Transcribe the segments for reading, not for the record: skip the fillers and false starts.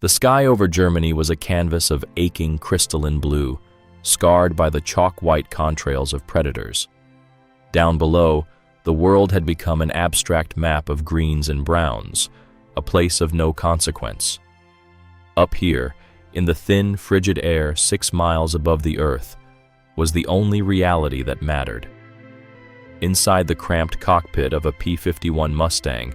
The sky over Germany was a canvas of aching crystalline blue, scarred by the chalk-white contrails of predators. Down below, the world had become an abstract map of greens and browns, a place of no consequence. Up here, in the thin, frigid air 6 miles above the earth, was the only reality that mattered. Inside the cramped cockpit of a P-51 Mustang,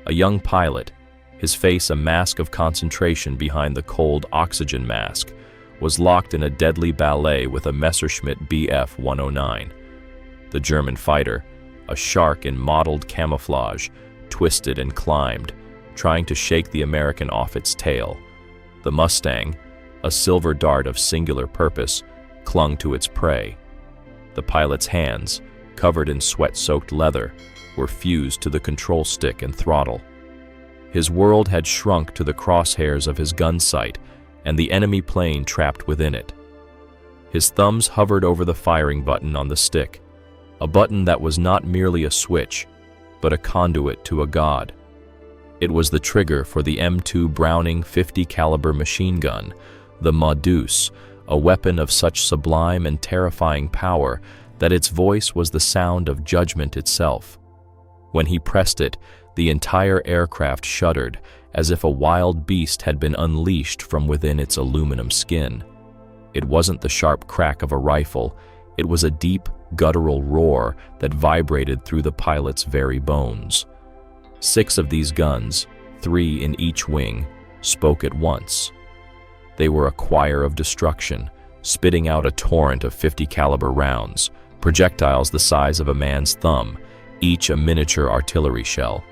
a young pilot, his face a mask of concentration behind the cold oxygen mask, was locked in a deadly ballet with a Messerschmitt Bf 109. The German fighter, a shark in mottled camouflage, twisted and climbed, trying to shake the American off its tail. The Mustang, a silver dart of singular purpose, clung to its prey. The pilot's hands, covered in sweat-soaked leather, were fused to the control stick and throttle. His world had shrunk to the crosshairs of his gun sight and the enemy plane trapped within it. His thumbs hovered over the firing button on the stick, a button that was not merely a switch, but a conduit to a god. It was the trigger for the M2 Browning 50 caliber machine gun, the Modus, a weapon of such sublime and terrifying power that its voice was the sound of judgment itself. When he pressed it, the entire aircraft shuddered, as if a wild beast had been unleashed from within its aluminum skin. It wasn't the sharp crack of a rifle, it was a deep, guttural roar that vibrated through the pilot's very bones. 6 of these guns, 3 in each wing, spoke at once. They were a choir of destruction, spitting out a torrent of 50 caliber rounds, projectiles the size of a man's thumb, each a miniature artillery shell.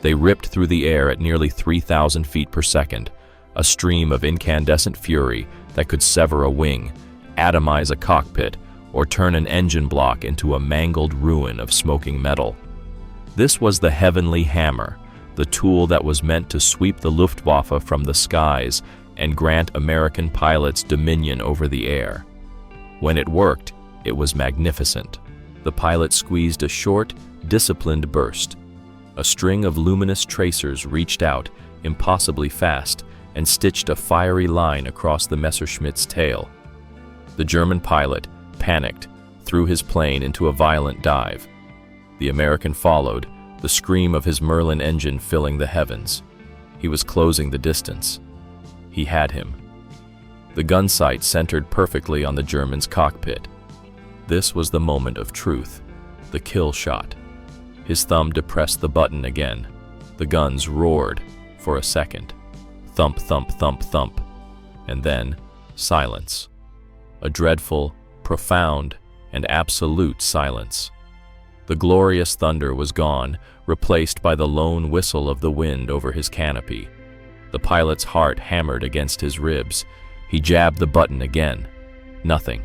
They ripped through the air at nearly 3,000 feet per second, a stream of incandescent fury that could sever a wing, atomize a cockpit, or turn an engine block into a mangled ruin of smoking metal. This was the heavenly hammer, the tool that was meant to sweep the Luftwaffe from the skies and grant American pilots dominion over the air. When it worked, it was magnificent. The pilot squeezed a short, disciplined burst. A string of luminous tracers reached out, impossibly fast, and stitched a fiery line across the Messerschmitt's tail. The German pilot, panicked, threw his plane into a violent dive. The American followed, the scream of his Merlin engine filling the heavens. He was closing the distance. He had him. The gun sight centered perfectly on the German's cockpit. This was the moment of truth, the kill shot. His thumb depressed the button again. The guns roared for a second. Thump, thump, thump, thump. And then, silence. A dreadful, profound, and absolute silence. The glorious thunder was gone, replaced by the lone whistle of the wind over his canopy. The pilot's heart hammered against his ribs. He jabbed the button again. Nothing.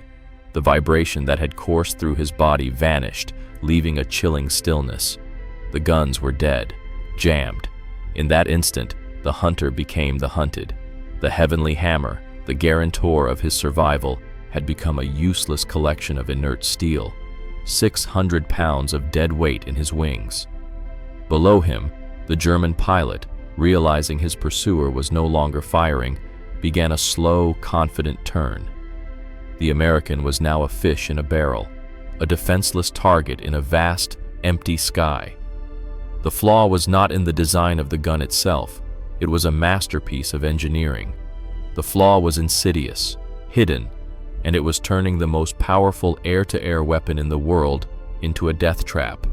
The vibration that had coursed through his body vanished, leaving a chilling stillness. The guns were dead, jammed. In that instant, the hunter became the hunted. The heavenly hammer, the guarantor of his survival, had become a useless collection of inert steel, 600 pounds of dead weight in his wings. Below him, the German pilot, realizing his pursuer was no longer firing, began a slow, confident turn. The American was now a fish in a barrel, a defenseless target in a vast, empty sky. The flaw was not in the design of the gun itself. It was a masterpiece of engineering. The flaw was insidious, hidden, and it was turning the most powerful air-to-air weapon in the world into a death trap.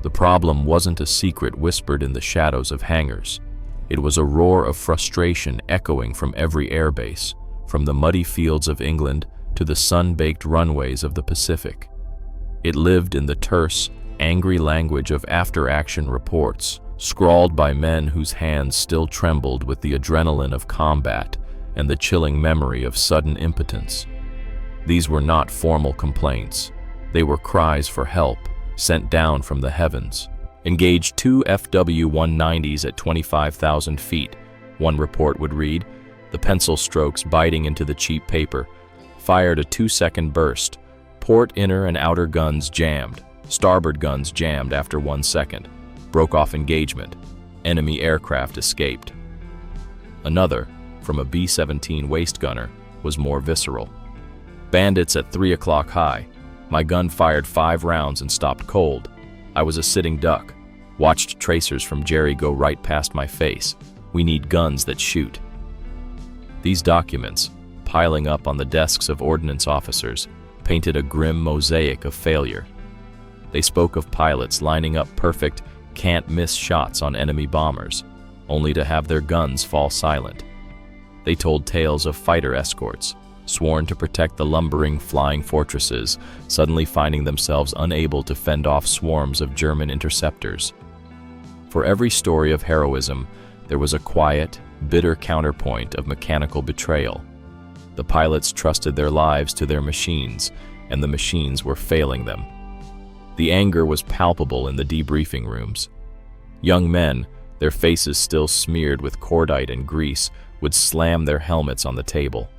The problem wasn't a secret whispered in the shadows of hangars. It was a roar of frustration echoing from every airbase, from the muddy fields of England to the sun-baked runways of the Pacific. It lived in the terse, angry language of after-action reports, scrawled by men whose hands still trembled with the adrenaline of combat and the chilling memory of sudden impotence. These were not formal complaints. They were cries for help, sent down from the heavens. Engaged 2 FW-190s at 25,000 feet, one report would read, the pencil strokes biting into the cheap paper. Fired a 2-second burst. Port, inner, and outer guns jammed. Starboard guns jammed after 1 second. Broke off engagement. Enemy aircraft escaped. Another, from a B-17 waist gunner was more visceral. Bandits at 3 o'clock high. My gun fired 5 rounds and stopped cold. I was a sitting duck. Watched tracers from Jerry go right past my face. We need guns that shoot. These documents, piling up on the desks of ordnance officers, painted a grim mosaic of failure. They spoke of pilots lining up perfect, can't-miss shots on enemy bombers, only to have their guns fall silent. They told tales of fighter escorts, sworn to protect the lumbering flying fortresses, suddenly finding themselves unable to fend off swarms of German interceptors. For every story of heroism, there was a quiet, bitter counterpoint of mechanical betrayal. The pilots trusted their lives to their machines, and the machines were failing them. The anger was palpable in the debriefing rooms. Young men, their faces still smeared with cordite and grease, would slam their helmets on the table.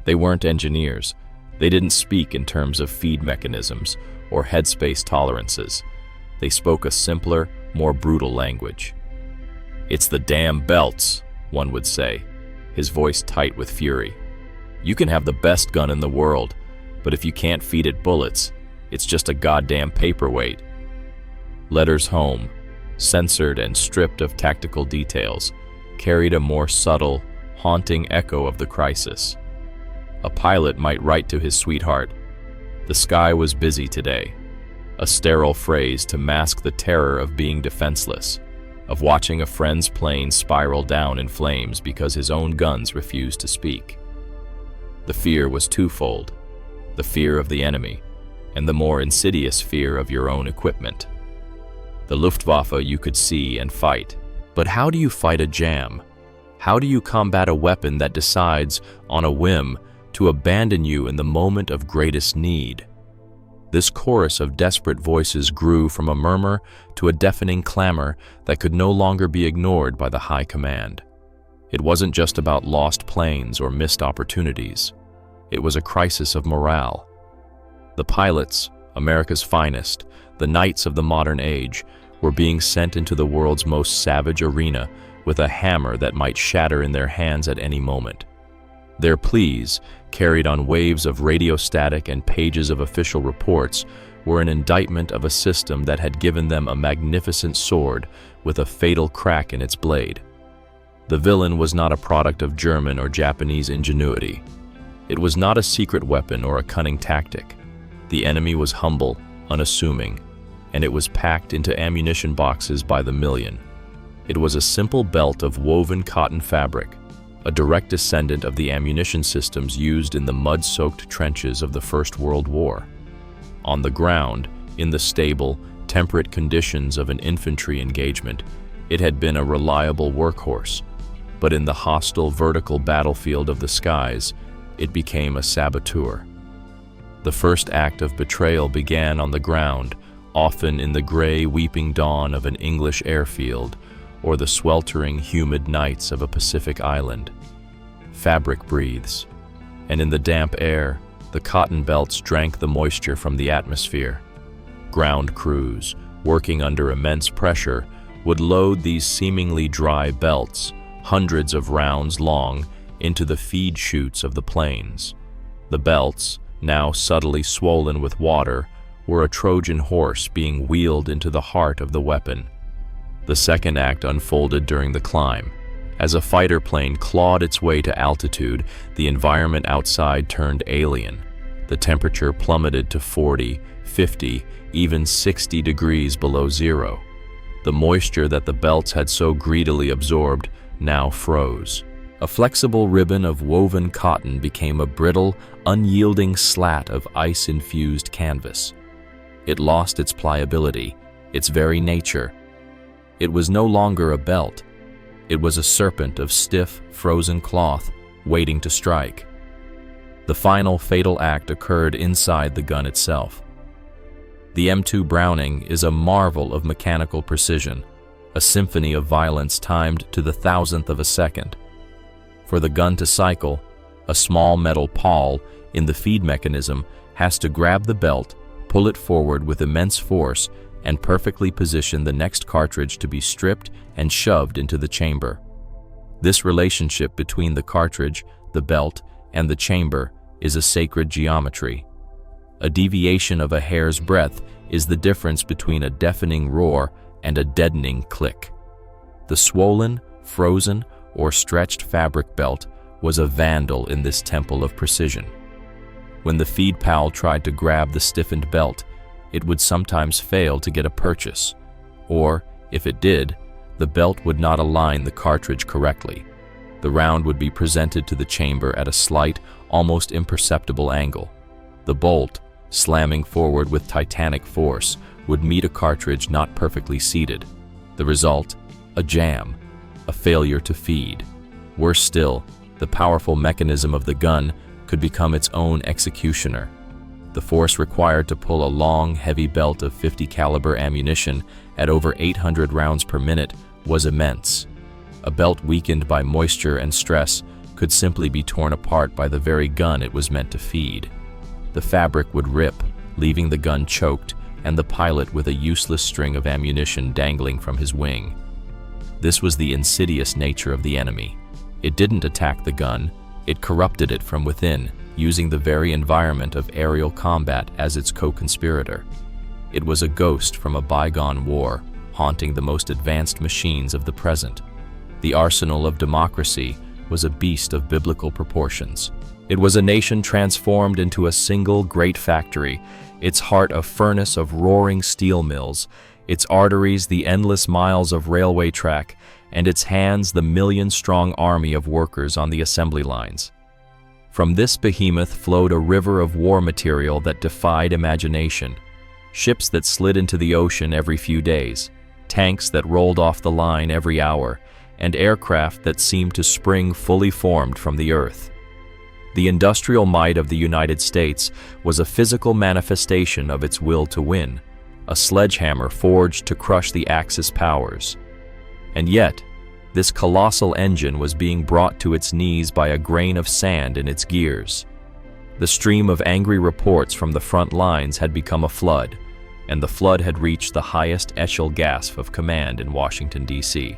They weren't engineers. They didn't speak in terms of feed mechanisms or headspace tolerances. They spoke a simpler, more brutal language. "It's the damn belts," one would say, his voice tight with fury. "You can have the best gun in the world, but if you can't feed it bullets, it's just a goddamn paperweight." Letters home, censored and stripped of tactical details, carried a more subtle, haunting echo of the crisis. A pilot might write to his sweetheart, "The sky was busy today," a sterile phrase to mask the terror of being defenseless, of watching a friend's plane spiral down in flames because his own guns refused to speak. The fear was twofold: the fear of the enemy, and the more insidious fear of your own equipment. The Luftwaffe you could see and fight, but how do you fight a jam? How do you combat a weapon that decides, on a whim, to abandon you in the moment of greatest need? This chorus of desperate voices grew from a murmur to a deafening clamor that could no longer be ignored by the high command. It wasn't just about lost planes or missed opportunities. It was a crisis of morale. The pilots, America's finest, the knights of the modern age, were being sent into the world's most savage arena with a hammer that might shatter in their hands at any moment. Their pleas, carried on waves of radio static and pages of official reports, were an indictment of a system that had given them a magnificent sword with a fatal crack in its blade. The villain was not a product of German or Japanese ingenuity. It was not a secret weapon or a cunning tactic. The enemy was humble, unassuming, and it was packed into ammunition boxes by the million. It was a simple belt of woven cotton fabric, a direct descendant of the ammunition systems used in the mud-soaked trenches of the First World War. On the ground, in the stable, temperate conditions of an infantry engagement, it had been a reliable workhorse, but in the hostile vertical battlefield of the skies, it became a saboteur. The first act of betrayal began on the ground, often in the gray, weeping dawn of an English airfield, or the sweltering, humid nights of a Pacific island. Fabric breathes, and in the damp air, the cotton belts drank the moisture from the atmosphere. Ground crews, working under immense pressure, would load these seemingly dry belts, hundreds of rounds long, into the feed chutes of the planes. The belts, now subtly swollen with water, were a Trojan horse being wheeled into the heart of the weapon. The second act unfolded during the climb. As a fighter plane clawed its way to altitude, the environment outside turned alien. The temperature plummeted to 40, 50, even 60 degrees below zero. The moisture that the belts had so greedily absorbed now froze. A flexible ribbon of woven cotton became a brittle, unyielding slat of ice-infused canvas. It lost its pliability, its very nature. It was no longer a belt. It was a serpent of stiff, frozen cloth, waiting to strike. The final fatal act occurred inside the gun itself. The M2 Browning is a marvel of mechanical precision, a symphony of violence timed to the thousandth of a second. For the gun to cycle, a small metal pawl in the feed mechanism has to grab the belt, pull it forward with immense force, and perfectly position the next cartridge to be stripped and shoved into the chamber. This relationship between the cartridge, the belt, and the chamber is a sacred geometry. A deviation of a hair's breadth is the difference between a deafening roar and a deadening click. The swollen, frozen, or stretched fabric belt was a vandal in this temple of precision. When the feed pal tried to grab the stiffened belt, it would sometimes fail to get a purchase, or, if it did, the belt would not align the cartridge correctly. The round would be presented to the chamber at a slight, almost imperceptible angle. The bolt, slamming forward with titanic force, would meet a cartridge not perfectly seated. The result? A jam, a failure to feed. Worse still, the powerful mechanism of the gun could become its own executioner. The force required to pull a long, heavy belt of 50 caliber ammunition at over 800 rounds per minute was immense. A belt weakened by moisture and stress could simply be torn apart by the very gun it was meant to feed. The fabric would rip, leaving the gun choked and the pilot with a useless string of ammunition dangling from his wing. This was the insidious nature of the enemy. It didn't attack the gun, it corrupted it from within, using the very environment of aerial combat as its co-conspirator. It was a ghost from a bygone war, haunting the most advanced machines of the present. The arsenal of democracy was a beast of biblical proportions. It was a nation transformed into a single great factory, its heart a furnace of roaring steel mills, its arteries the endless miles of railway track, and its hands the million-strong army of workers on the assembly lines. From this behemoth flowed a river of war material that defied imagination. Ships that slid into the ocean every few days, tanks that rolled off the line every hour, and aircraft that seemed to spring fully formed from the earth. The industrial might of the United States was a physical manifestation of its will to win, a sledgehammer forged to crush the Axis powers. And yet, this colossal engine was being brought to its knees by a grain of sand in its gears. The stream of angry reports from the front lines had become a flood, and the flood had reached the highest echelon gasp of command in Washington, D.C.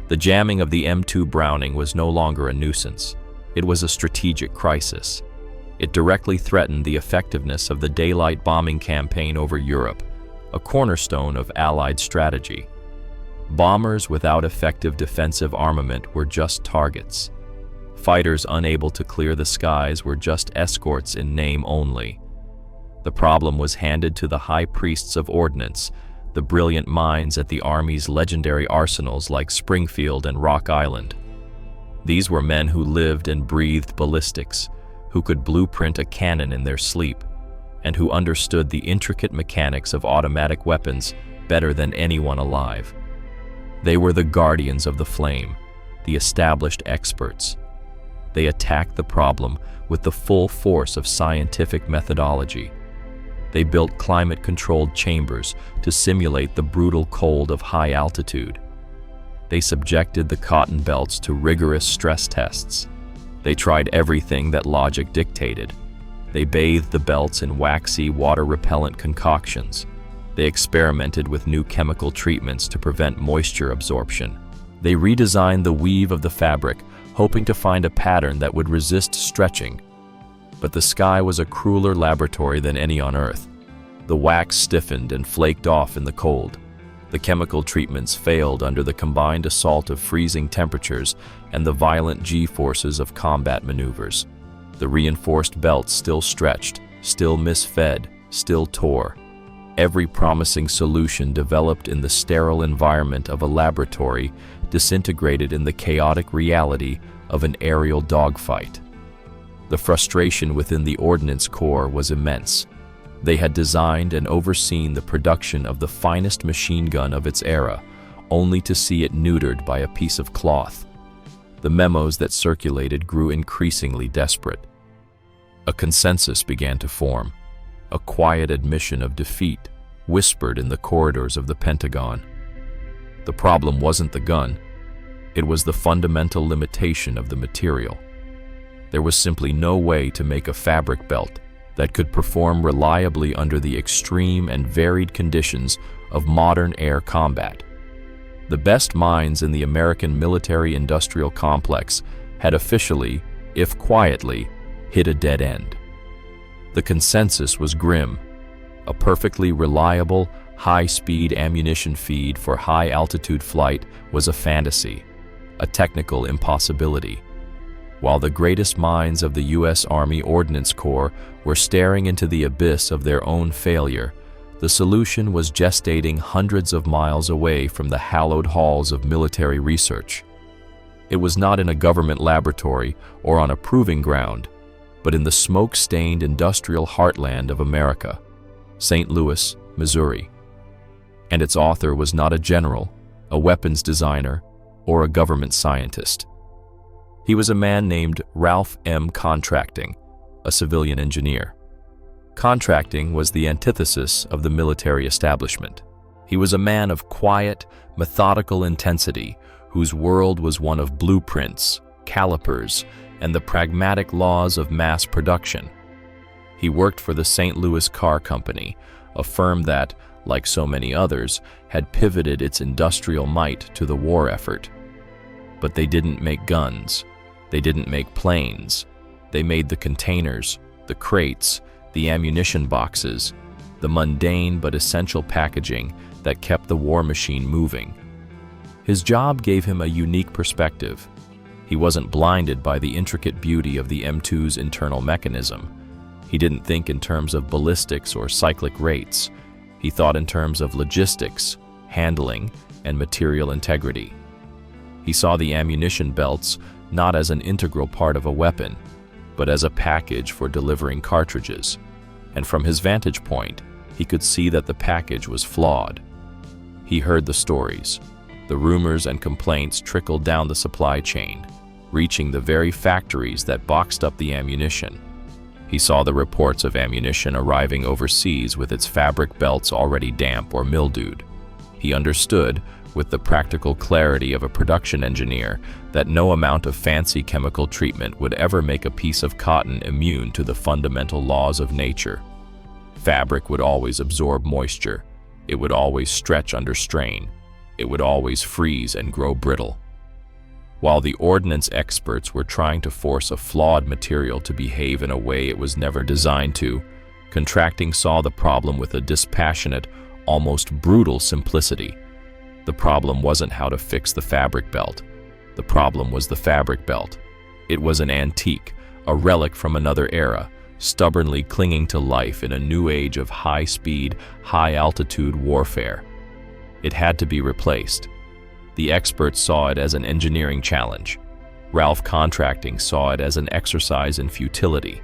The jamming of the M2 Browning was no longer a nuisance. It was a strategic crisis. It directly threatened the effectiveness of the daylight bombing campaign over Europe, a cornerstone of Allied strategy. Bombers without effective defensive armament were just targets. Fighters unable to clear the skies were just escorts in name only. The problem was handed to the high priests of ordnance, the brilliant minds at the Army's legendary arsenals like Springfield and Rock Island. These were men who lived and breathed ballistics, who could blueprint a cannon in their sleep, and who understood the intricate mechanics of automatic weapons better than anyone alive. They were the guardians of the flame, the established experts. They attacked the problem with the full force of scientific methodology. They built climate-controlled chambers to simulate the brutal cold of high altitude. They subjected the cotton belts to rigorous stress tests. They tried everything that logic dictated. They bathed the belts in waxy, water-repellent concoctions. They experimented with new chemical treatments to prevent moisture absorption. They redesigned the weave of the fabric, hoping to find a pattern that would resist stretching. But the sky was a crueler laboratory than any on Earth. The wax stiffened and flaked off in the cold. The chemical treatments failed under the combined assault of freezing temperatures and the violent G-forces of combat maneuvers. The reinforced belts still stretched, still misfed, still tore. Every promising solution developed in the sterile environment of a laboratory disintegrated in the chaotic reality of an aerial dogfight. The frustration within the Ordnance Corps was immense. They had designed and overseen the production of the finest machine gun of its era, only to see it neutered by a piece of cloth. The memos that circulated grew increasingly desperate. A consensus began to form. A quiet admission of defeat whispered in the corridors of the Pentagon. The problem wasn't the gun. It was the fundamental limitation of the material. There was simply no way to make a fabric belt that could perform reliably under the extreme and varied conditions of modern air combat. The best minds in the American military-industrial complex had officially, if quietly, hit a dead end. The consensus was grim. A perfectly reliable, high-speed ammunition feed for high-altitude flight was a fantasy, a technical impossibility. While the greatest minds of the U.S. Army Ordnance Corps were staring into the abyss of their own failure, the solution was gestating hundreds of miles away from the hallowed halls of military research. It was not in a government laboratory or on a proving ground, but in the smoke-stained industrial heartland of America, St. Louis, Missouri. And its author was not a general, a weapons designer, or a government scientist. He was a man named Ralph M. Contracting, a civilian engineer. Contracting was the antithesis of the military establishment. He was a man of quiet, methodical intensity whose world was one of blueprints, calipers, and the pragmatic laws of mass production. He worked for the St. Louis Car Company, a firm that, like so many others, had pivoted its industrial might to the war effort. But they didn't make guns. They didn't make planes. They made the containers, the crates, the ammunition boxes, the mundane but essential packaging that kept the war machine moving. His job gave him a unique perspective. He wasn't blinded by the intricate beauty of the M2's internal mechanism. He didn't think in terms of ballistics or cyclic rates. He thought in terms of logistics, handling, and material integrity. He saw the ammunition belts not as an integral part of a weapon, but as a package for delivering cartridges. And from his vantage point, he could see that the package was flawed. He heard the stories. The rumors and complaints trickled down the supply chain, reaching the very factories that boxed up the ammunition. He saw the reports of ammunition arriving overseas with its fabric belts already damp or mildewed. He understood, with the practical clarity of a production engineer, that no amount of fancy chemical treatment would ever make a piece of cotton immune to the fundamental laws of nature. Fabric would always absorb moisture. It would always stretch under strain. It would always freeze and grow brittle. While the ordnance experts were trying to force a flawed material to behave in a way it was never designed to, Contracting saw the problem with a dispassionate, almost brutal simplicity. The problem wasn't how to fix the fabric belt. The problem was the fabric belt. It was an antique, a relic from another era, stubbornly clinging to life in a new age of high-speed, high-altitude warfare. It had to be replaced. The experts saw it as an engineering challenge. Ralph Contracting saw it as an exercise in futility.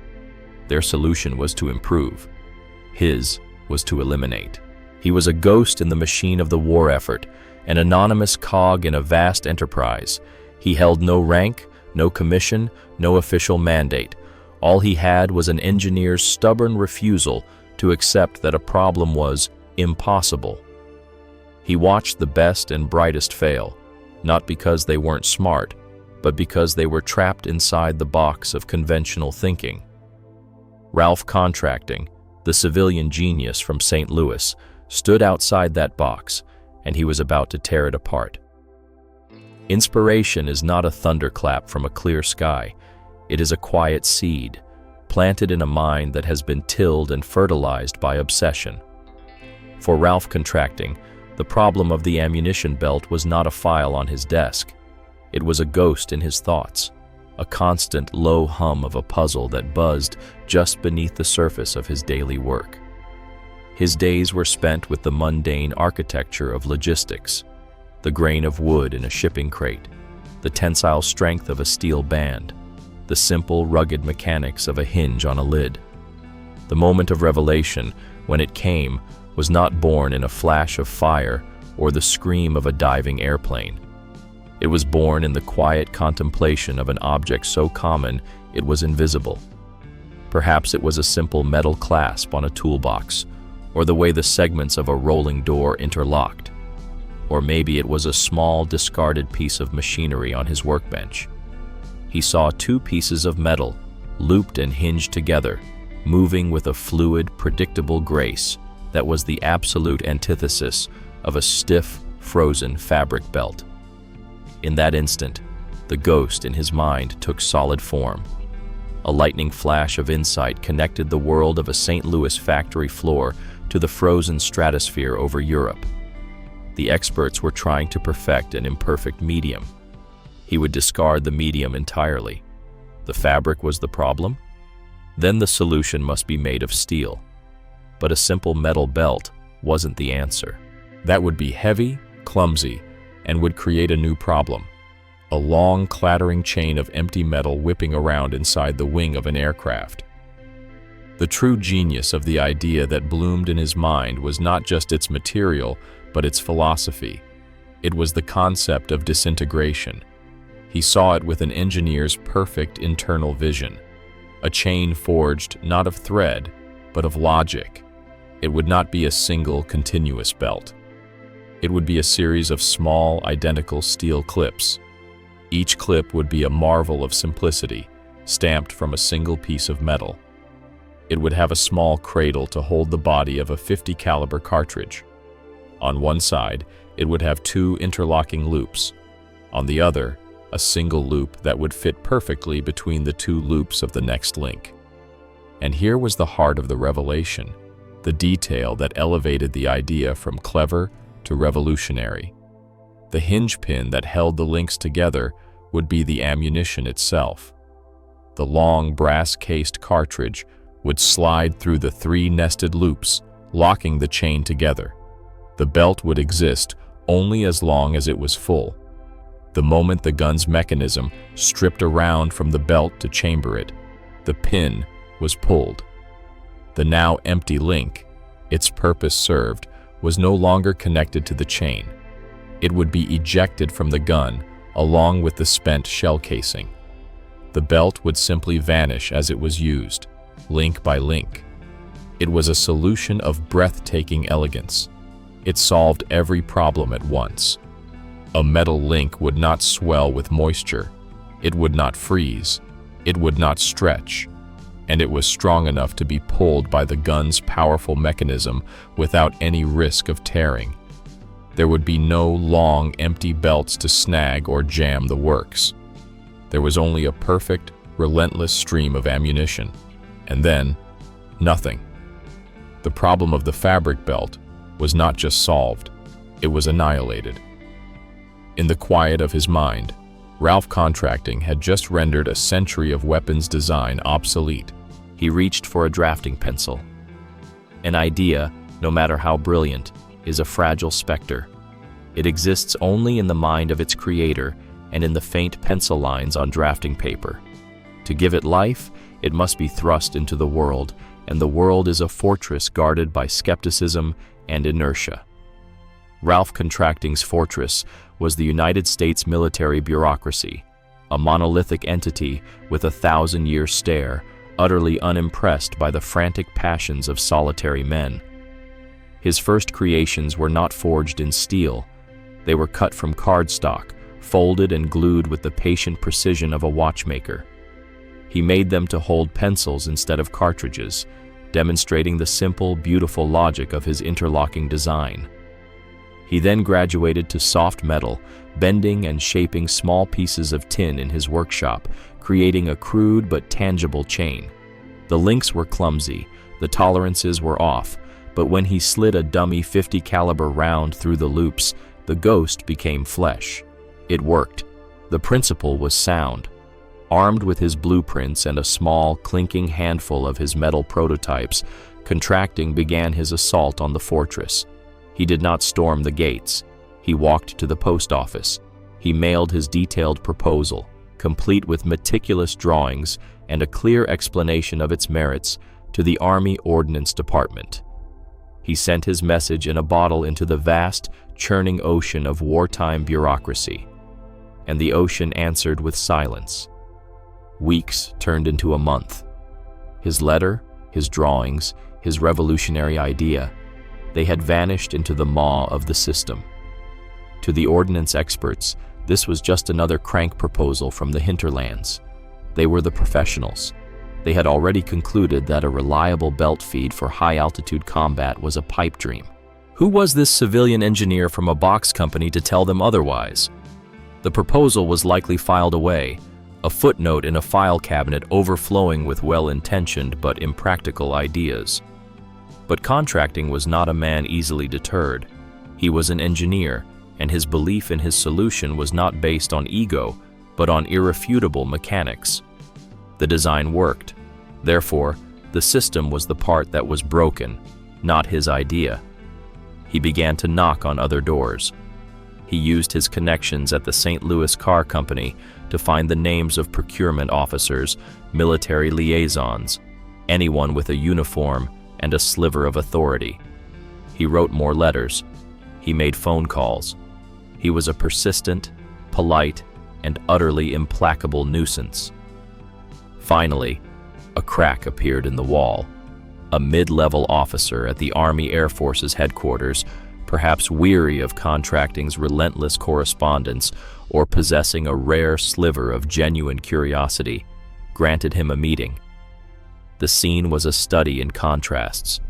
Their solution was to improve. His was to eliminate. He was a ghost in the machine of the war effort, an anonymous cog in a vast enterprise. He held no rank, no commission, no official mandate. All he had was an engineer's stubborn refusal to accept that a problem was impossible. He watched the best and brightest fail, not because they weren't smart, but because they were trapped inside the box of conventional thinking. Ralph Contracting, the civilian genius from St. Louis, stood outside that box, and he was about to tear it apart. Inspiration is not a thunderclap from a clear sky. It is a quiet seed, planted in a mind that has been tilled and fertilized by obsession. For Ralph Contracting, the problem of the ammunition belt was not a file on his desk. It was a ghost in his thoughts, a constant low hum of a puzzle that buzzed just beneath the surface of his daily work. His days were spent with the mundane architecture of logistics, the grain of wood in a shipping crate, the tensile strength of a steel band, the simple, rugged mechanics of a hinge on a lid. The moment of revelation, when it came, was not born in a flash of fire or the scream of a diving airplane. It was born in the quiet contemplation of an object so common it was invisible. Perhaps it was a simple metal clasp on a toolbox, or the way the segments of a rolling door interlocked. Or maybe it was a small, discarded piece of machinery on his workbench. He saw two pieces of metal, looped and hinged together, moving with a fluid, predictable grace that was the absolute antithesis of a stiff, frozen fabric belt. In that instant, the ghost in his mind took solid form. A lightning flash of insight connected the world of a St. Louis factory floor to the frozen stratosphere over Europe. The experts were trying to perfect an imperfect medium. He would discard the medium entirely. The fabric was the problem? Then the solution must be made of steel. But a simple metal belt wasn't the answer. That would be heavy, clumsy, and would create a new problem. A long, clattering chain of empty metal whipping around inside the wing of an aircraft. The true genius of the idea that bloomed in his mind was not just its material, but its philosophy. It was the concept of disintegration. He saw it with an engineer's perfect internal vision. A chain forged not of thread, but of logic. It would not be a single, continuous belt. It would be a series of small, identical steel clips. Each clip would be a marvel of simplicity, stamped from a single piece of metal. It would have a small cradle to hold the body of a .50 caliber cartridge. On one side, it would have two interlocking loops. On the other, a single loop that would fit perfectly between the two loops of the next link. And here was the heart of the revelation, the detail that elevated the idea from clever to revolutionary. The hinge pin that held the links together would be the ammunition itself. The long brass-cased cartridge would slide through the three nested loops, locking the chain together. The belt would exist only as long as it was full. The moment the gun's mechanism stripped around from the belt to chamber it, the pin was pulled. The now empty link, its purpose served, was no longer connected to the chain. It would be ejected from the gun along with the spent shell casing. The belt would simply vanish as it was used, link by link. It was a solution of breathtaking elegance. It solved every problem at once. A metal link would not swell with moisture. It would not freeze. It would not stretch. And it was strong enough to be pulled by the gun's powerful mechanism without any risk of tearing. There would be no long, empty belts to snag or jam the works. There was only a perfect, relentless stream of ammunition. And then, nothing. The problem of the fabric belt was not just solved, it was annihilated. In the quiet of his mind, Ralph Contracting had just rendered a century of weapons design obsolete. He reached for a drafting pencil. An idea, no matter how brilliant, is a fragile specter. It exists only in the mind of its creator and in the faint pencil lines on drafting paper. To give it life, it must be thrust into the world, and the world is a fortress guarded by skepticism and inertia. Ralph Contracting's fortress was the United States military bureaucracy, a monolithic entity with a 1,000-year stare, utterly unimpressed by the frantic passions of solitary men. His first creations were not forged in steel. They were cut from cardstock, folded and glued with the patient precision of a watchmaker. He made them to hold pencils instead of cartridges, demonstrating the simple, beautiful logic of his interlocking design. He then graduated to soft metal, bending and shaping small pieces of tin in his workshop, creating a crude but tangible chain. The links were clumsy, the tolerances were off, but when he slid a dummy .50 caliber round through the loops, the ghost became flesh. It worked. The principle was sound. Armed with his blueprints and a small, clinking handful of his metal prototypes, Contracting began his assault on the fortress. He did not storm the gates. He walked to the post office. He mailed his detailed proposal, complete with meticulous drawings and a clear explanation of its merits, to the Army Ordnance Department. He sent his message in a bottle into the vast, churning ocean of wartime bureaucracy. And the ocean answered with silence. Weeks turned into a month. His letter, his drawings, his revolutionary idea, they had vanished into the maw of the system. To the ordnance experts, this was just another crank proposal from the hinterlands. They were the professionals. They had already concluded that a reliable belt feed for high-altitude combat was a pipe dream. Who was this civilian engineer from a box company to tell them otherwise? The proposal was likely filed away, a footnote in a file cabinet overflowing with well-intentioned but impractical ideas. But contracting was not a man easily deterred. He was an engineer, and his belief in his solution was not based on ego, but on irrefutable mechanics. The design worked. Therefore, the system was the part that was broken, not his idea. He began to knock on other doors. He used his connections at the St. Louis Car Company to find the names of procurement officers, military liaisons, anyone with a uniform and a sliver of authority. He wrote more letters. He made phone calls. He was a persistent, polite, and utterly implacable nuisance. Finally, a crack appeared in the wall. A mid-level officer at the Army Air Force's headquarters, perhaps weary of contracting's relentless correspondence or possessing a rare sliver of genuine curiosity, granted him a meeting. The scene was a study in contrasts.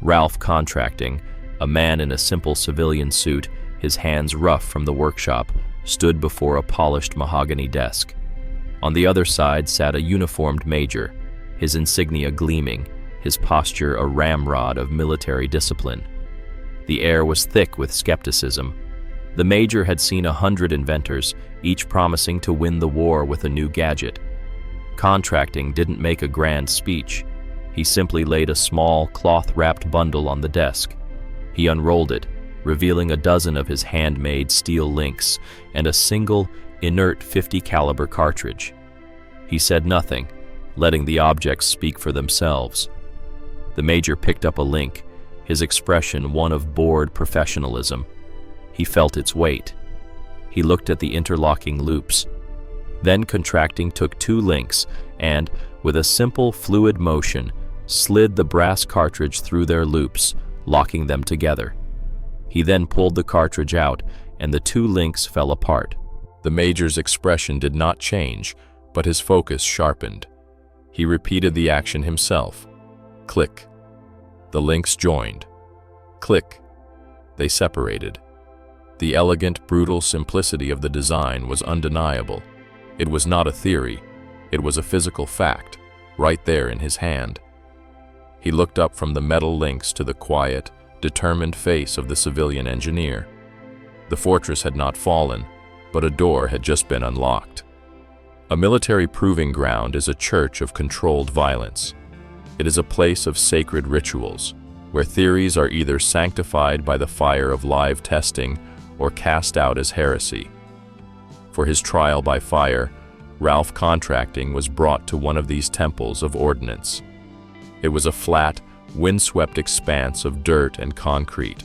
Ralph Contracting, a man in a simple civilian suit, his hands rough from the workshop, stood before a polished mahogany desk. On the other side sat a uniformed major, his insignia gleaming, his posture a ramrod of military discipline. The air was thick with skepticism. The major had seen 100 inventors, each promising to win the war with a new gadget. Contracting didn't make a grand speech. He simply laid a small, cloth-wrapped bundle on the desk. He unrolled it, revealing a dozen of his handmade steel links and a single, inert .50 caliber cartridge. He said nothing, letting the objects speak for themselves. The major picked up a link, his expression one of bored professionalism. He felt its weight. He looked at the interlocking loops. Then Contracting took 2 links and, with a simple fluid motion, slid the brass cartridge through their loops, locking them together. He then pulled the cartridge out, and the 2 links fell apart. The major's expression did not change, but his focus sharpened. He repeated the action himself. Click. The links joined. Click. They separated. The elegant, brutal simplicity of the design was undeniable. It was not a theory. It was a physical fact, right there in his hand. He looked up from the metal links to the quiet, determined face of the civilian engineer. The fortress had not fallen, but a door had just been unlocked. A military proving ground is a church of controlled violence. It is a place of sacred rituals, where theories are either sanctified by the fire of live testing or cast out as heresy. For his trial by fire, Ralph Contracting was brought to one of these temples of ordnance. It was a flat, windswept expanse of dirt and concrete,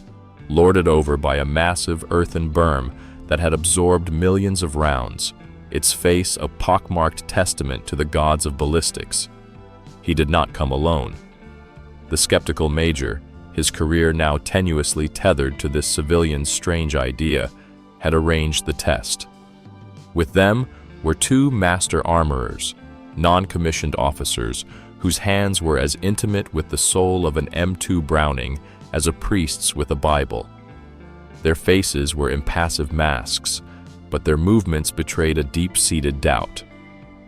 lorded over by a massive earthen berm that had absorbed millions of rounds, its face a pockmarked testament to the gods of ballistics. He did not come alone. The skeptical major, his career now tenuously tethered to this civilian's strange idea, had arranged the test. With them were 2 master armorers, non-commissioned officers whose hands were as intimate with the soul of an M2 Browning as a priest's with a Bible. Their faces were impassive masks, but their movements betrayed a deep-seated doubt.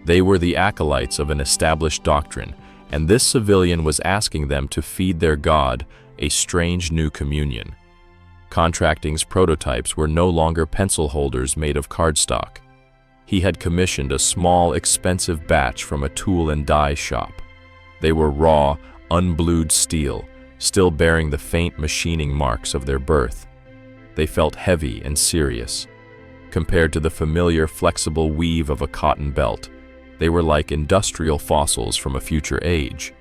They were the acolytes of an established doctrine, and this civilian was asking them to feed their god a strange new communion. Contracting's prototypes were no longer pencil holders made of cardstock. He had commissioned a small, expensive batch from a tool and die shop. They were raw, unblued steel, still bearing the faint machining marks of their birth. They felt heavy and serious. Compared to the familiar, flexible weave of a cotton belt, they were like industrial fossils from a future age.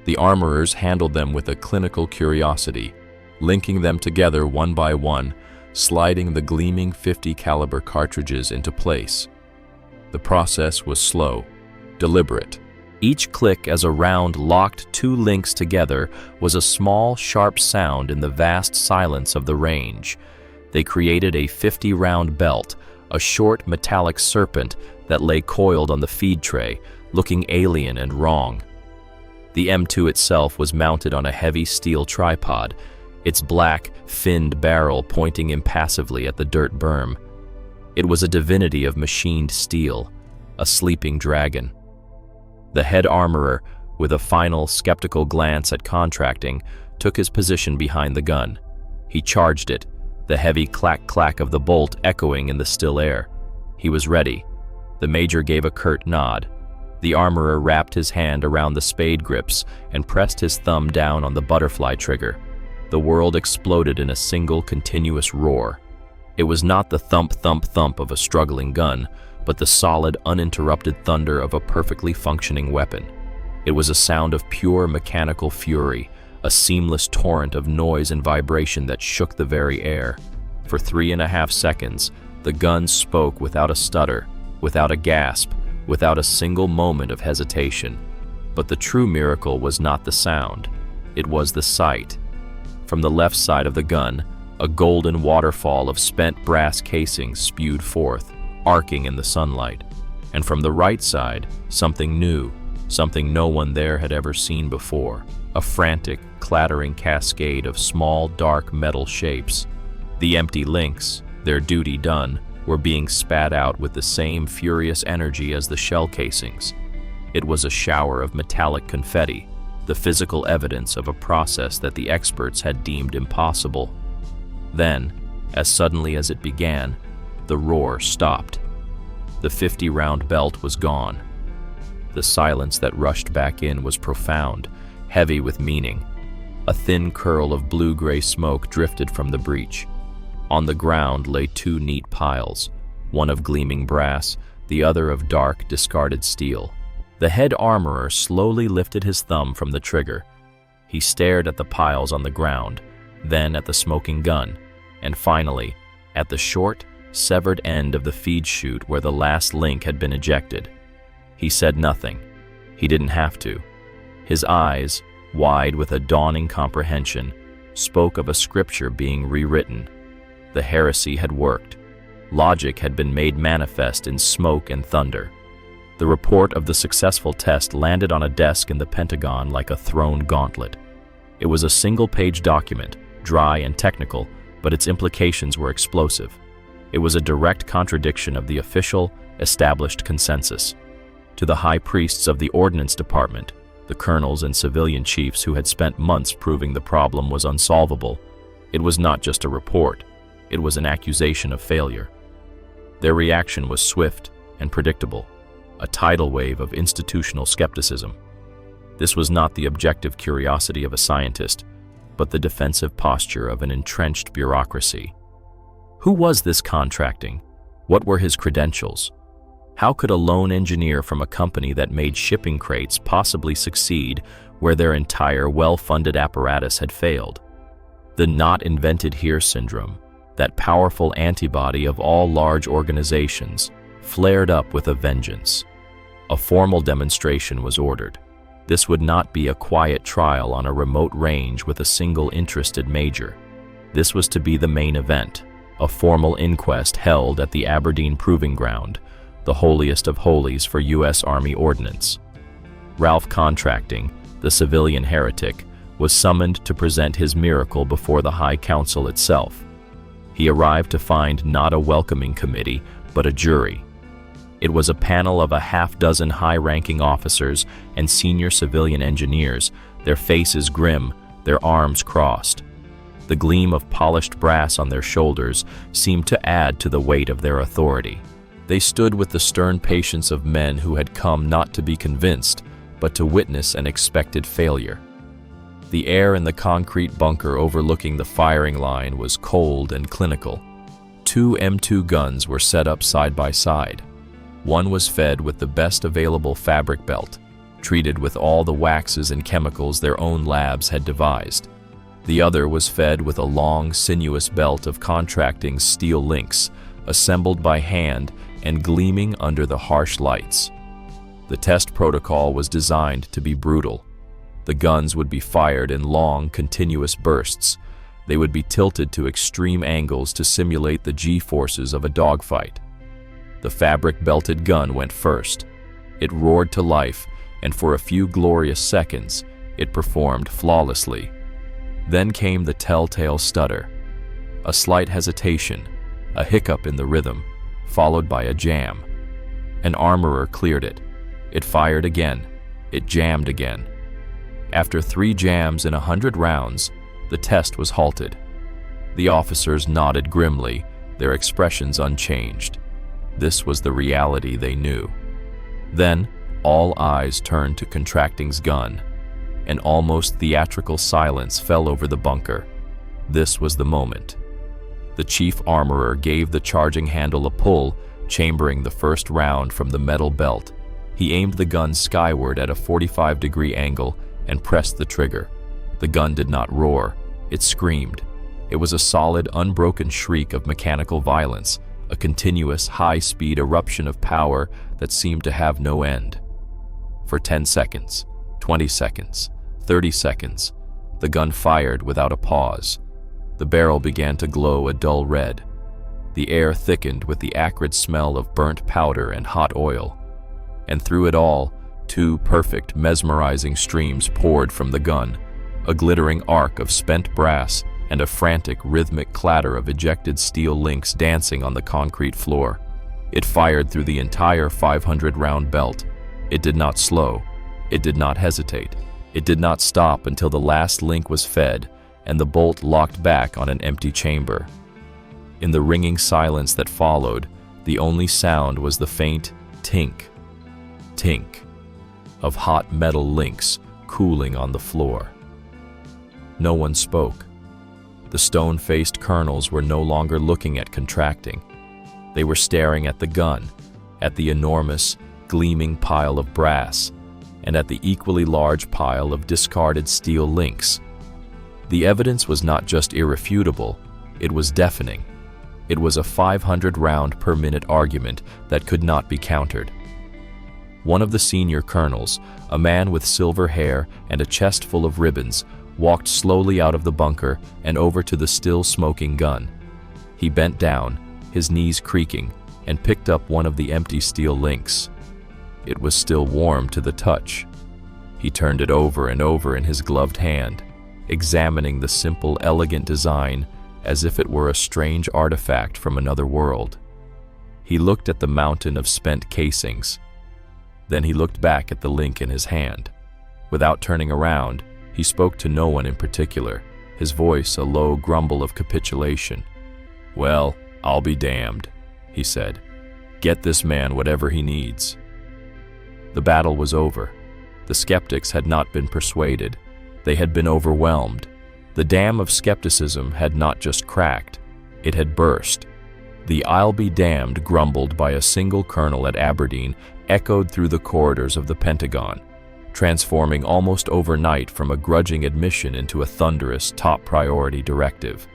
The armorers handled them with a clinical curiosity, linking them together one by one, sliding the gleaming .50 caliber cartridges into place. The process was slow, deliberate. Each click as a round locked 2 links together was a small, sharp sound in the vast silence of the range. They created a 50-round belt, a short metallic serpent that lay coiled on the feed tray, looking alien and wrong. The M2 itself was mounted on a heavy steel tripod, its black, finned barrel pointing impassively at the dirt berm. It was a divinity of machined steel, a sleeping dragon. The head armorer, with a final, skeptical glance at contracting, took his position behind the gun. He charged it, the heavy clack-clack of the bolt echoing in the still air. He was ready. The major gave a curt nod. The armorer wrapped his hand around the spade grips and pressed his thumb down on the butterfly trigger. The world exploded in a single, continuous roar. It was not the thump-thump-thump of a struggling gun, but the solid, uninterrupted thunder of a perfectly functioning weapon. It was a sound of pure mechanical fury, a seamless torrent of noise and vibration that shook the very air. For 3.5 seconds, the gun spoke without a stutter, without a gasp, without a single moment of hesitation. But the true miracle was not the sound. It was the sight. From the left side of the gun, a golden waterfall of spent brass casings spewed forth, arcing in the sunlight. And from the right side, something new, something no one there had ever seen before. A frantic, clattering cascade of small, dark metal shapes. The empty links, their duty done, were being spat out with the same furious energy as the shell casings. It was a shower of metallic confetti, the physical evidence of a process that the experts had deemed impossible. Then, as suddenly as it began, the roar stopped. The 50-round belt was gone. The silence that rushed back in was profound, heavy with meaning. A thin curl of blue-gray smoke drifted from the breach. On the ground lay 2 neat piles, one of gleaming brass, the other of dark, discarded steel. The head armorer slowly lifted his thumb from the trigger. He stared at the piles on the ground, then at the smoking gun, and finally, at the short, severed end of the feed chute where the last link had been ejected. He said nothing. He didn't have to. His eyes, wide with a dawning comprehension, spoke of a scripture being rewritten. The heresy had worked. Logic had been made manifest in smoke and thunder. The report of the successful test landed on a desk in the Pentagon like a thrown gauntlet. It was a single-page document, dry and technical, but its implications were explosive. It was a direct contradiction of the official, established consensus. To the high priests of the Ordnance Department, the colonels and civilian chiefs who had spent months proving the problem was unsolvable, it was not just a report. It was an accusation of failure. Their reaction was swift and predictable, a tidal wave of institutional skepticism. This was not the objective curiosity of a scientist, but the defensive posture of an entrenched bureaucracy. Who was this contracting? What were his credentials? How could a lone engineer from a company that made shipping crates possibly succeed where their entire well-funded apparatus had failed? The not invented here syndrome, that powerful antibody of all large organizations, flared up with a vengeance. A formal demonstration was ordered. This would not be a quiet trial on a remote range with a single interested major. This was to be the main event, a formal inquest held at the Aberdeen Proving Ground, the holiest of holies for U.S. Army ordnance. Ralph Contracting, the civilian heretic, was summoned to present his miracle before the High Council itself. He arrived to find not a welcoming committee, but a jury. It was a panel of a half-dozen high-ranking officers and senior civilian engineers, their faces grim, their arms crossed. The gleam of polished brass on their shoulders seemed to add to the weight of their authority. They stood with the stern patience of men who had come not to be convinced, but to witness an expected failure. The air in the concrete bunker overlooking the firing line was cold and clinical. 2 M2 guns were set up side by side. One was fed with the best available fabric belt, treated with all the waxes and chemicals their own labs had devised. The other was fed with a long, sinuous belt of contracting steel links, assembled by hand and gleaming under the harsh lights. The test protocol was designed to be brutal. The guns would be fired in long, continuous bursts. They would be tilted to extreme angles to simulate the G-forces of a dogfight. The fabric-belted gun went first. It roared to life, and for a few glorious seconds, it performed flawlessly. Then came the telltale stutter. A slight hesitation, a hiccup in the rhythm, followed by a jam. An armorer cleared it. It fired again. It jammed again. After 3 jams in 100 rounds, the test was halted. The officers nodded grimly, their expressions unchanged. This was the reality they knew. Then, all eyes turned to Contracting's gun. An almost theatrical silence fell over the bunker. This was the moment. The chief armorer gave the charging handle a pull, chambering the first round from the metal belt. He aimed the gun skyward at a 45-degree angle and pressed the trigger. The gun did not roar. It screamed. It was a solid, unbroken shriek of mechanical violence, a continuous, high-speed eruption of power that seemed to have no end. For 10 seconds, 20 seconds, 30 seconds, the gun fired without a pause. The barrel began to glow a dull red. The air thickened with the acrid smell of burnt powder and hot oil. And through it all, 2 perfect, mesmerizing streams poured from the gun, a glittering arc of spent brass and a frantic, rhythmic clatter of ejected steel links dancing on the concrete floor. It fired through the entire 500-round belt. It did not slow. It did not hesitate. It did not stop until the last link was fed and the bolt locked back on an empty chamber. In the ringing silence that followed, the only sound was the faint tink, tink of hot metal links cooling on the floor. No one spoke. The stone-faced colonels were no longer looking at Contracting. They were staring at the gun, at the enormous, gleaming pile of brass, and at the equally large pile of discarded steel links. The evidence was not just irrefutable, it was deafening. It was a 500-round-per-minute argument that could not be countered. One of the senior colonels, a man with silver hair and a chest full of ribbons, walked slowly out of the bunker and over to the still-smoking gun. He bent down, his knees creaking, and picked up one of the empty steel links. It was still warm to the touch. He turned it over and over in his gloved hand, examining the simple, elegant design as if it were a strange artifact from another world. He looked at the mountain of spent casings. Then he looked back at the link in his hand. Without turning around, he spoke to no one in particular, his voice a low grumble of capitulation. "Well, I'll be damned," he said. "Get this man whatever he needs." The battle was over. The skeptics had not been persuaded. They had been overwhelmed. The dam of skepticism had not just cracked, it had burst. The "I'll be damned" grumbled by a single colonel at Aberdeen echoed through the corridors of the Pentagon, transforming almost overnight from a grudging admission into a thunderous, top-priority directive.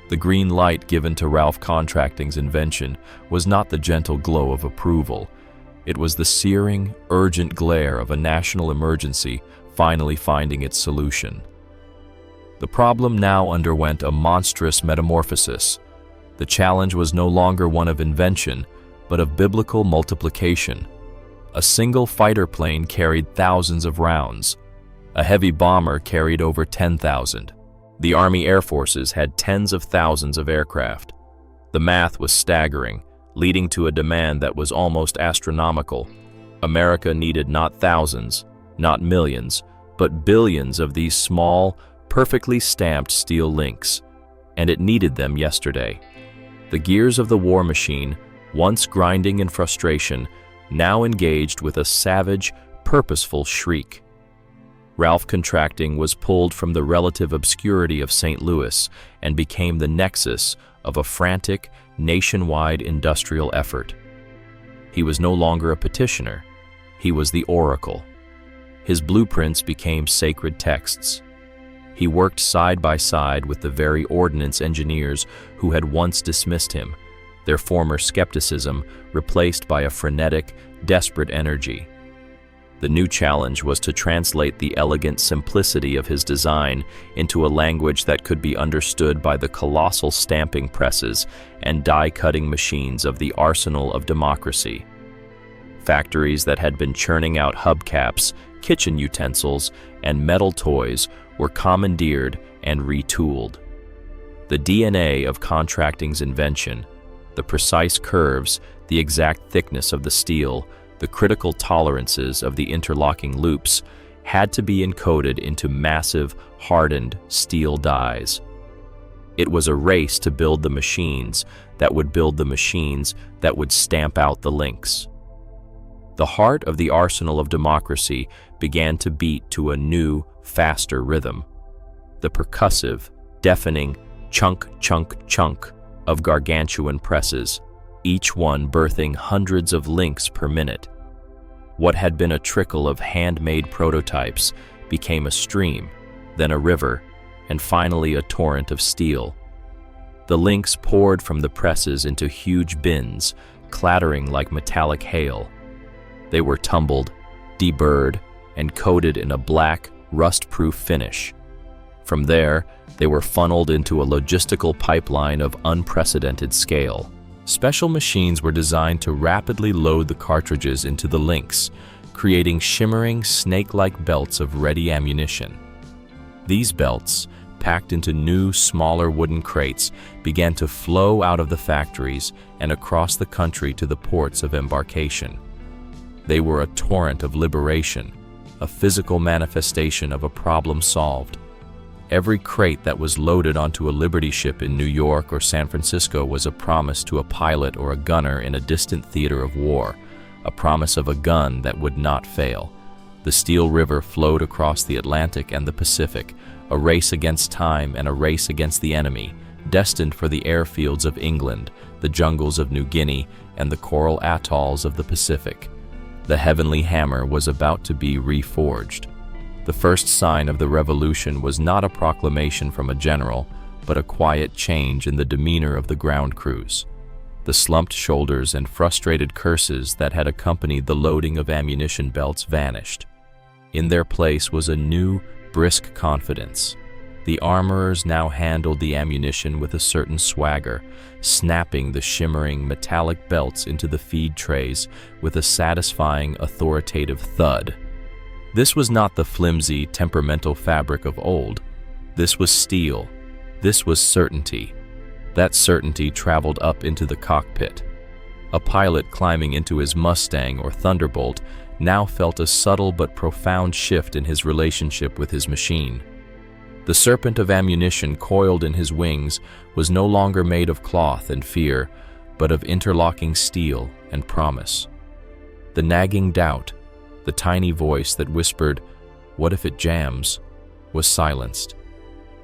The green light given to Ralph Contracting's invention was not the gentle glow of approval. It was the searing, urgent glare of a national emergency finally finding its solution. The problem now underwent a monstrous metamorphosis. The challenge was no longer one of invention, but of biblical multiplication. A single fighter plane carried thousands of rounds. A heavy bomber carried over 10,000. The Army Air Forces had tens of thousands of aircraft. The math was staggering, leading to a demand that was almost astronomical. America needed not thousands, not millions, but billions of these small, perfectly stamped steel links, and it needed them yesterday. The gears of the war machine, once grinding in frustration, now engaged with a savage, purposeful shriek. Ralph Contracting was pulled from the relative obscurity of St. Louis and became the nexus of a frantic, nationwide industrial effort. He was no longer a petitioner. He was the oracle. His blueprints became sacred texts. He worked side by side with the very ordnance engineers who had once dismissed him, their former skepticism replaced by a frenetic, desperate energy. The new challenge was to translate the elegant simplicity of his design into a language that could be understood by the colossal stamping presses and die-cutting machines of the arsenal of democracy. Factories that had been churning out hubcaps, kitchen utensils, and metal toys were commandeered and retooled. The DNA of contracting's invention, the precise curves, the exact thickness of the steel, the critical tolerances of the interlocking loops, had to be encoded into massive, hardened steel dies. It was a race to build the machines that would build the machines that would stamp out the links. The heart of the arsenal of democracy began to beat to a new, faster rhythm. The percussive, deafening chunk, chunk, chunk of gargantuan presses, each one birthing hundreds of links per minute. What had been a trickle of handmade prototypes became a stream, then a river, and finally a torrent of steel. The links poured from the presses into huge bins, clattering like metallic hail. They were tumbled, deburred, and coated in a black, rust-proof finish. From there, they were funneled into a logistical pipeline of unprecedented scale. Special machines were designed to rapidly load the cartridges into the links, creating shimmering, snake-like belts of ready ammunition. These belts, packed into new, smaller wooden crates, began to flow out of the factories and across the country to the ports of embarkation. They were a torrent of liberation, a physical manifestation of a problem solved. Every crate that was loaded onto a Liberty ship in New York or San Francisco was a promise to a pilot or a gunner in a distant theater of war, a promise of a gun that would not fail. The Steel River flowed across the Atlantic and the Pacific, a race against time and a race against the enemy, destined for the airfields of England, the jungles of New Guinea, and the coral atolls of the Pacific. The heavenly hammer was about to be reforged. The first sign of the revolution was not a proclamation from a general, but a quiet change in the demeanor of the ground crews. The slumped shoulders and frustrated curses that had accompanied the loading of ammunition belts vanished. In their place was a new, brisk confidence. The armorers now handled the ammunition with a certain swagger, snapping the shimmering metallic belts into the feed trays with a satisfying, authoritative thud. This was not the flimsy, temperamental fabric of old. This was steel. This was certainty. That certainty traveled up into the cockpit. A pilot climbing into his Mustang or Thunderbolt now felt a subtle but profound shift in his relationship with his machine. The serpent of ammunition coiled in his wings was no longer made of cloth and fear, but of interlocking steel and promise. The nagging doubt, the tiny voice that whispered, "What if it jams?" was silenced.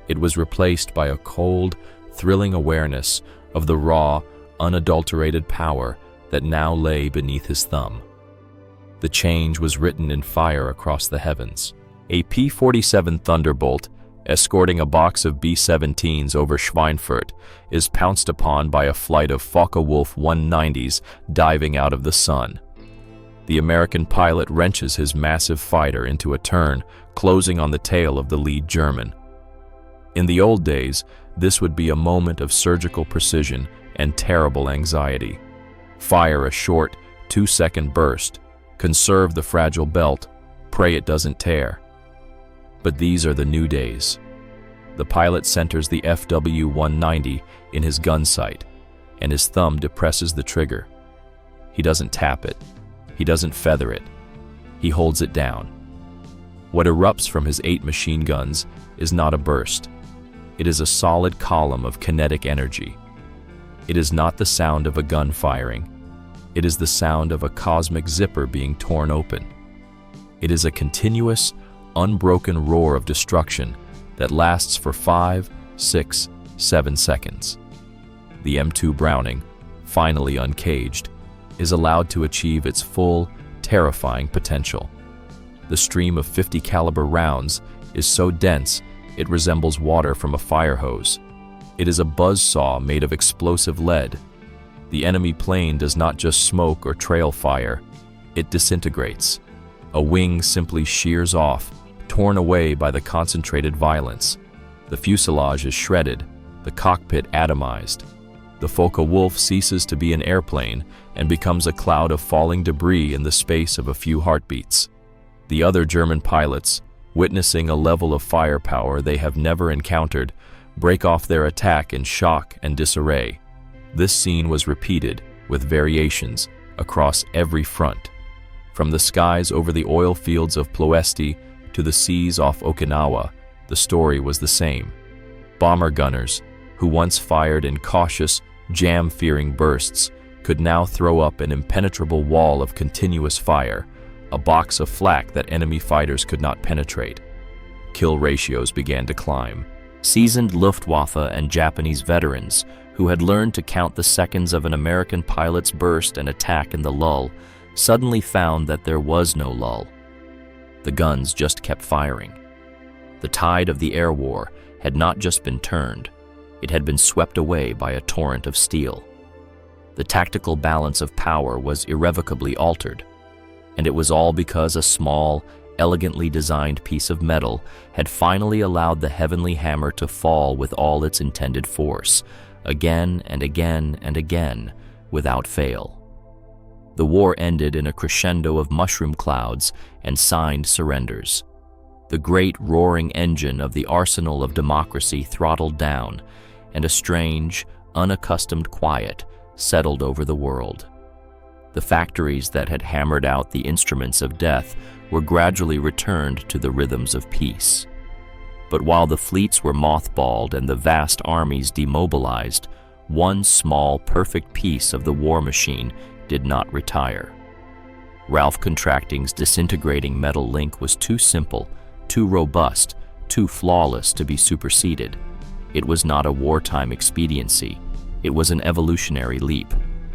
It was replaced by a cold, thrilling awareness of the raw, unadulterated power that now lay beneath his thumb. The change was written in fire across the heavens. A P-47 Thunderbolt, escorting a box of B-17s over Schweinfurt, is pounced upon by a flight of Focke-Wulf 190s diving out of the sun. The American pilot wrenches his massive fighter into a turn, closing on the tail of the lead German. In the old days, this would be a moment of surgical precision and terrible anxiety. Fire a short, 2-second burst, conserve the fragile belt, pray it doesn't tear. But these are the new days. The pilot centers the FW-190 in his gun sight, and his thumb depresses the trigger. He doesn't tap it. He doesn't feather it. He holds it down. What erupts from his 8 machine guns is not a burst. It is a solid column of kinetic energy. It is not the sound of a gun firing. It is the sound of a cosmic zipper being torn open. It is a continuous, unbroken roar of destruction that lasts for 5, 6, 7 seconds. The M2 Browning, finally uncaged, is allowed to achieve its full, terrifying potential. The stream of 50 caliber rounds is so dense it resembles water from a fire hose. It is a buzzsaw made of explosive lead. The enemy plane does not just smoke or trail fire, it disintegrates. A wing simply shears off, torn away by the concentrated violence. The fuselage is shredded, the cockpit atomized. The Focke-Wulf ceases to be an airplane and becomes a cloud of falling debris in the space of a few heartbeats. The other German pilots, witnessing a level of firepower they have never encountered, break off their attack in shock and disarray. This scene was repeated, with variations, across every front. From the skies over the oil fields of Ploesti to the seas off Okinawa, the story was the same. Bomber gunners, who once fired in cautious, jam-fearing bursts, could now throw up an impenetrable wall of continuous fire, a box of flak that enemy fighters could not penetrate. Kill ratios began to climb. Seasoned Luftwaffe and Japanese veterans, who had learned to count the seconds of an American pilot's burst and attack in the lull, suddenly found that there was no lull. The guns just kept firing. The tide of the air war had not just been turned, it had been swept away by a torrent of steel. The tactical balance of power was irrevocably altered, and it was all because a small, elegantly designed piece of metal had finally allowed the heavenly hammer to fall with all its intended force, again and again and again, without fail. The war ended in a crescendo of mushroom clouds and signed surrenders. The great roaring engine of the arsenal of democracy throttled down, and a strange, unaccustomed quiet settled over the world. The factories that had hammered out the instruments of death were gradually returned to the rhythms of peace. But while the fleets were mothballed and the vast armies demobilized, one small, perfect piece of the war machine did not retire. Ralph Contracting's disintegrating metal link was too simple, too robust, too flawless to be superseded. It was not a wartime expediency. It was an evolutionary leap.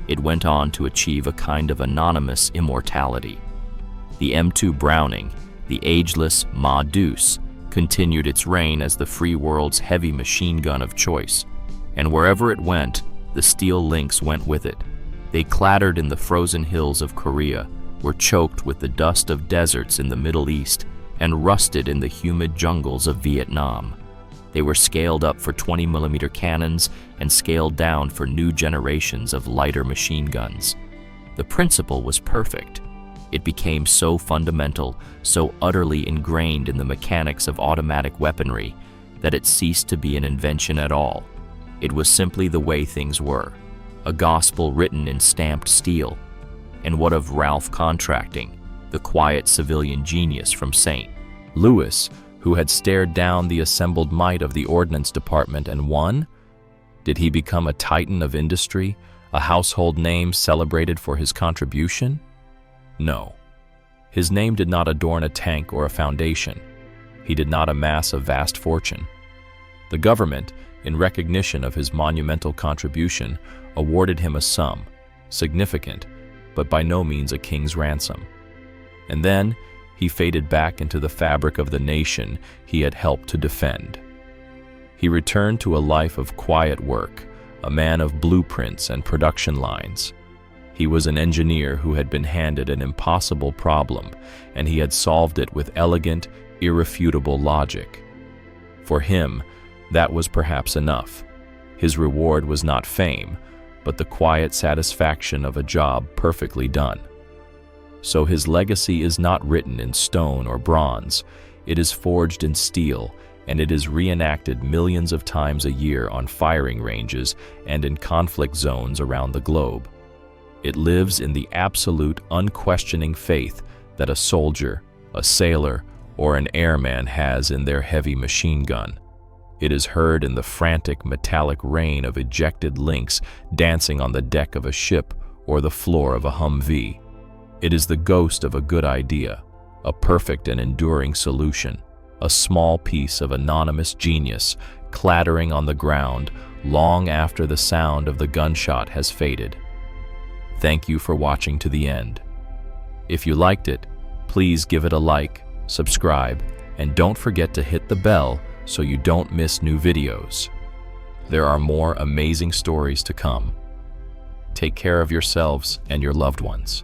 It went on to achieve a kind of anonymous immortality. The M2 Browning, the ageless Ma Deuce, continued its reign as the free world's heavy machine gun of choice. And wherever it went, the steel links went with it. They clattered in the frozen hills of Korea, were choked with the dust of deserts in the Middle East, and rusted in the humid jungles of Vietnam. They were scaled up for 20mm cannons and scaled down for new generations of lighter machine guns. The principle was perfect. It became so fundamental, so utterly ingrained in the mechanics of automatic weaponry, that it ceased to be an invention at all. It was simply the way things were, a gospel written in stamped steel. And what of Ralph Contracting, the quiet civilian genius from St. Louis, who had stared down the assembled might of the Ordnance Department and won? Did he become a titan of industry, a household name celebrated for his contribution? No. His name did not adorn a tank or a foundation. He did not amass a vast fortune. The government, in recognition of his monumental contribution, awarded him a sum, significant, but by no means a king's ransom. And then he faded back into the fabric of the nation he had helped to defend. He returned to a life of quiet work, a man of blueprints and production lines. He was an engineer who had been handed an impossible problem, and he had solved it with elegant, irrefutable logic. For him, that was perhaps enough. His reward was not fame, but the quiet satisfaction of a job perfectly done. So his legacy is not written in stone or bronze. It is forged in steel, and it is reenacted millions of times a year on firing ranges and in conflict zones around the globe. It lives in the absolute, unquestioning faith that a soldier, a sailor, or an airman has in their heavy machine gun. It is heard in the frantic, metallic rain of ejected links dancing on the deck of a ship or the floor of a Humvee. It is the ghost of a good idea, a perfect and enduring solution, a small piece of anonymous genius clattering on the ground long after the sound of the gunshot has faded. Thank you for watching to the end. If you liked it, please give it a like, subscribe, and don't forget to hit the bell so you don't miss new videos. There are more amazing stories to come. Take care of yourselves and your loved ones.